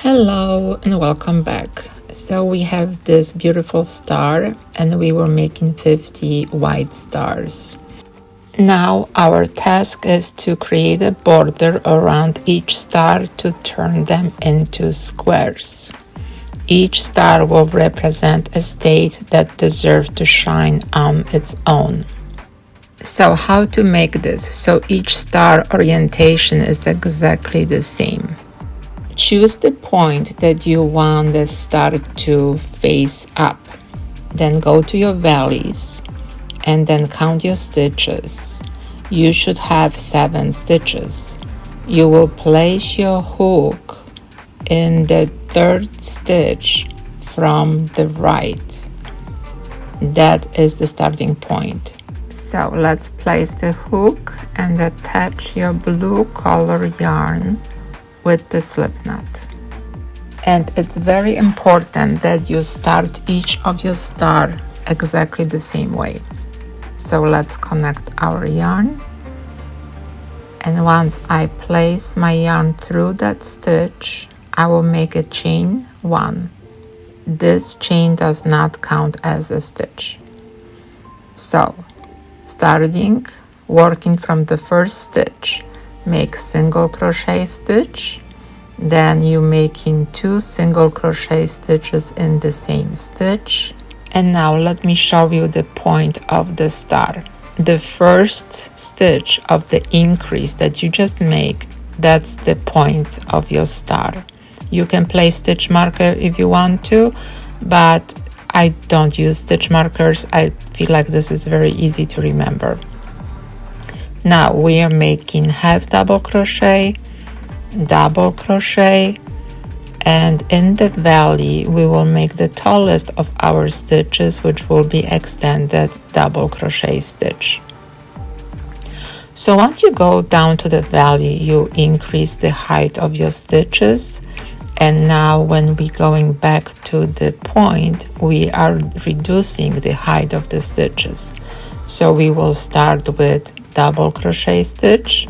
Hello and welcome back. So we have this beautiful star and we were making 50 white stars. Now our task is to create a border around each star to turn them into squares. Each star will represent a state that deserves to shine on its own. So how to make this? So each star orientation is exactly the same. Choose the point that you want the star to face up. Then go to your valleys and then count your stitches. You should have 7 stitches. You will place your hook in the 3rd stitch from the right. That is the starting point. So let's place the hook and attach your blue color yarn with the slip knot. And it's very important that you start each of your star exactly the same way. So let's connect our yarn. And once I place my yarn through that stitch, I will make a chain 1. This chain does not count as a stitch. So, starting working from the 1st stitch, make single crochet stitch, then you making 2 single crochet stitches in the same stitch. And now let me show you the point of the star. The 1st stitch of the increase that you just make, that's the point of your star. You can place stitch marker if you want to, but I don't use stitch markers. I feel like this is very easy to remember. Now we are making half double crochet, and in the valley we will make the tallest of our stitches, which will be extended double crochet stitch. So once you go down to the valley, you increase the height of your stitches, and now when we going back to the point, we are reducing the height of the stitches. So we will start with double crochet stitch,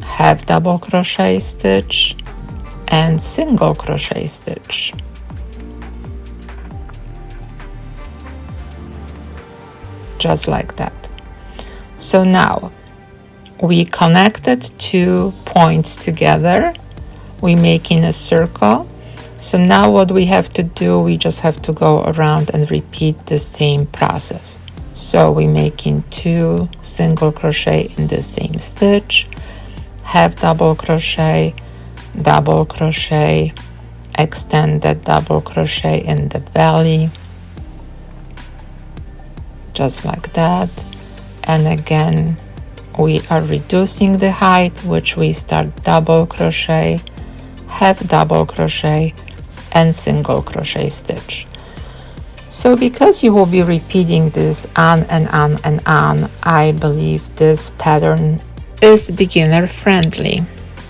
half double crochet stitch, and single crochet stitch. Just like that. So now we connected 2 points together. We making a circle. So now what we have to do, we just have to go around and repeat the same process. So we're making 2 single crochet in the same stitch, half double crochet, extended double crochet in the valley, just like that. And again, we are reducing the height, which we start double crochet, half double crochet, and single crochet stitch. So because you will be repeating this on and on and on, I believe this pattern is beginner friendly.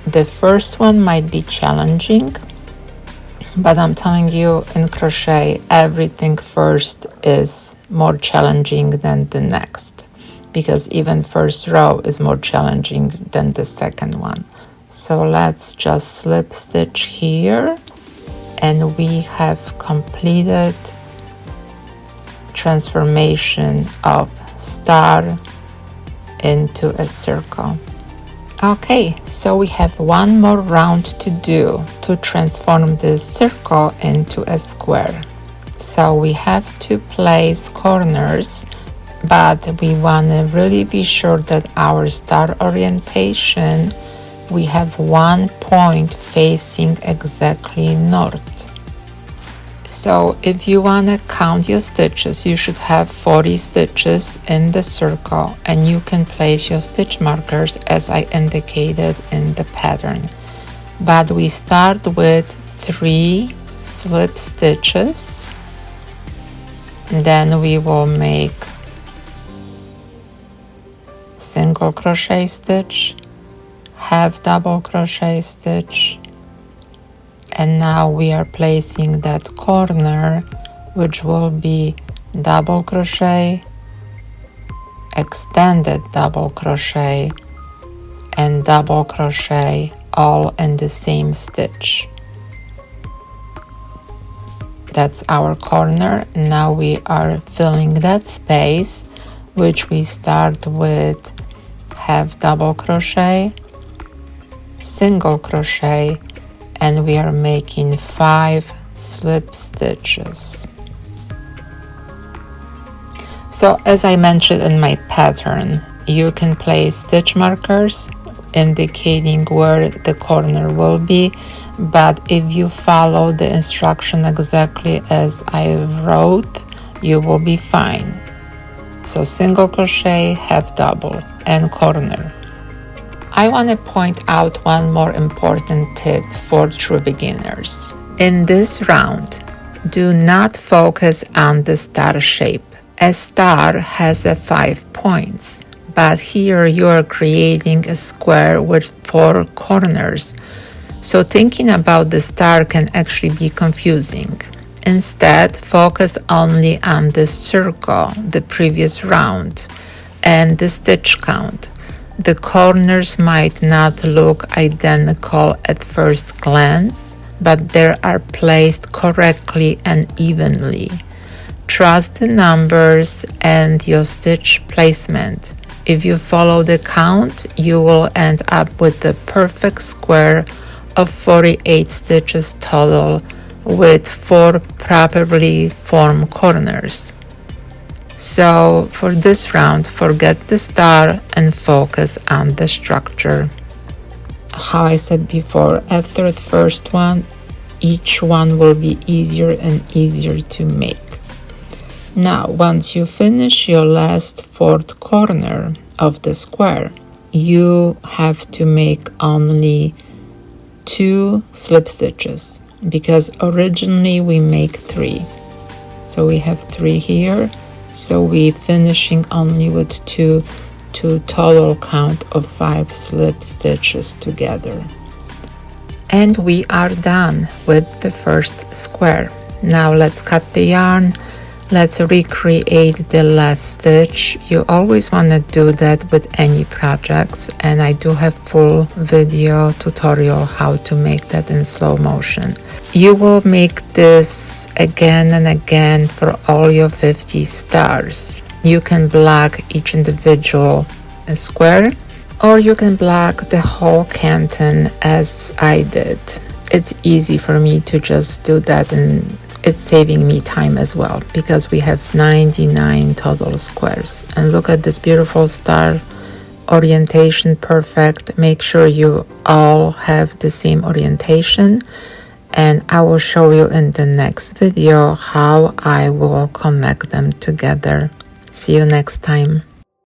The first one might be challenging, but I'm telling you, in crochet, everything first is more challenging than the next, because even first row is more challenging than the second one. So let's just slip stitch here, and we have completed transformation of star into a circle. Okay, so we have one more round to do to transform this circle into a square. So we have to place corners, but we want to really be sure that our star orientation, we have 1 point facing exactly north. So if you want to count your stitches, you should have 40 stitches in the circle, and you can place your stitch markers as I indicated in the pattern. But we start with 3 slip stitches, then we will make single crochet stitch, half double crochet stitch, and now we are placing that corner, which will be double crochet, extended double crochet, and double crochet all in the same stitch. That's our corner. Now we are filling that space, which we start with half double crochet, single crochet, and we are making 5 slip stitches. So as I mentioned in my pattern, you can place stitch markers indicating where the corner will be, but if you follow the instruction exactly as I wrote, you will be fine. So single crochet, half double, and corner. I want to point out one more important tip for true beginners. In this round, do not focus on the star shape. A star has 5 points, but here you are creating a square with 4 corners. So thinking about the star can actually be confusing. Instead, focus only on the circle, the previous round, and the stitch count. The corners might not look identical at first glance, but they are placed correctly and evenly. Trust the numbers and your stitch placement. If you follow the count, you will end up with the perfect square of 48 stitches total with 4 properly formed corners. So for this round, forget the star and focus on the structure. How I said before, after the first one, each one will be easier and easier to make. Now, once you finish your last 4th corner of the square, you have to make only 2 slip stitches, because originally we make 3. So we have 3 here, so we finishing only with 2 to total count of 5 slip stitches together. And we are done with the first square. Now let's cut the yarn. Let's recreate the last stitch. You always want to do that with any projects, and I do have full video tutorial how to make that in slow motion. You will make this again and again for all your 50 stars. You can block each individual square, or you can block the whole canton as I did. It's easy for me to just do that, and it's saving me time as well, because we have 99 total squares. And look at this beautiful star orientation, perfect. Make sure you all have the same orientation, and I will show you in the next video how I will connect them together. See you next time.